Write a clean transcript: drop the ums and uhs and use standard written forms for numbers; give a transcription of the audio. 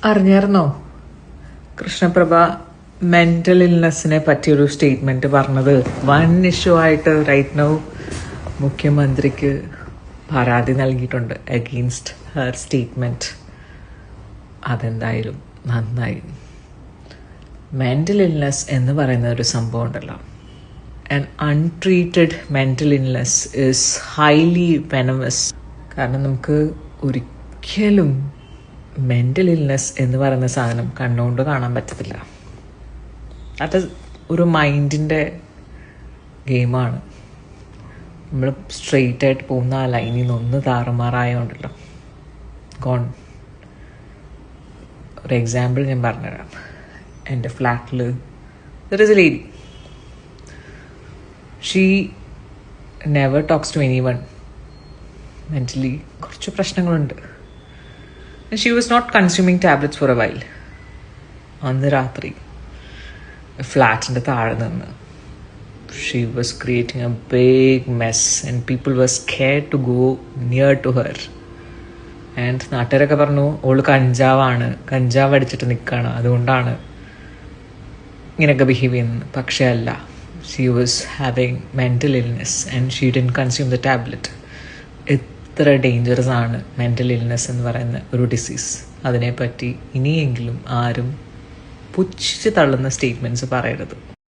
അറിഞ്ഞായിരുന്നോ Krishnaprabha mental ഇൽനെസ്സിനെ പറ്റിയൊരു statement പറഞ്ഞത് one issue ആയിട്ട് റൈറ്റ് നൗ മുഖ്യമന്ത്രിക്ക് പരാതി നൽകിയിട്ടുണ്ട് അഗെയിൻസ്റ്റ് ഹർ സ്റ്റേറ്റ്മെന്റ്. അതെന്തായാലും നന്നായി. മെന്റൽ ഇൽനെസ് എന്ന് പറയുന്ന ഒരു സംഭവം ഉണ്ടല്ലോ, an untreated mental illness is highly venomous. കാരണം നമുക്ക് ഒരിക്കലും മെന്റൽ ഇൽനെസ് എന്ന് പറയുന്ന സാധനം കണ്ണുകൊണ്ട് കാണാൻ പറ്റത്തില്ല. അത് ഒരു മൈൻഡിൻ്റെ ഗെയിമാണ്. നമ്മൾ സ്ട്രെയിറ്റ് ആയിട്ട് പോകുന്ന ആ ലൈനിൽ നിന്ന് ഒന്ന് താറുമാറായോണ്ടല്ലോ ഗോൺ. ഒരു എക്സാമ്പിൾ ഞാൻ പറഞ്ഞുതരാം. എൻ്റെ ഫ്ലാറ്റിൽ there is a lady. She never talks to anyone. Mentally കുറച്ച് പ്രശ്നങ്ങളുണ്ട്. She was not consuming tablets for a while. അന്ന് രാത്രി ഫ്ലാറ്റിൻ്റെ താഴെ നിന്ന് she was creating a big mess and people were scared to go near to her. And നാട്ടുകാരൊക്കെ പറഞ്ഞു ഓള് കഞ്ചാവ് അടിച്ചിട്ട് നിൽക്കുകയാണ്, അതുകൊണ്ടാണ് ഇങ്ങനെയൊക്കെ ബിഹേവ് ചെയ്യുന്നത്. പക്ഷേ അല്ല, she was having mental illness and she didn't consume the tablet. എത്ര ഡേഞ്ചറസ് ആണ് മെൻ്റൽ ഇൽനെസ് എന്ന് പറയുന്ന ഒരു ഡിസീസ്. അതിനെപ്പറ്റി ഇനിയെങ്കിലും ആരും പുച്ഛിച്ച് തള്ളുന്ന സ്റ്റേറ്റ്മെൻറ്റ്സ് പറയരുത്.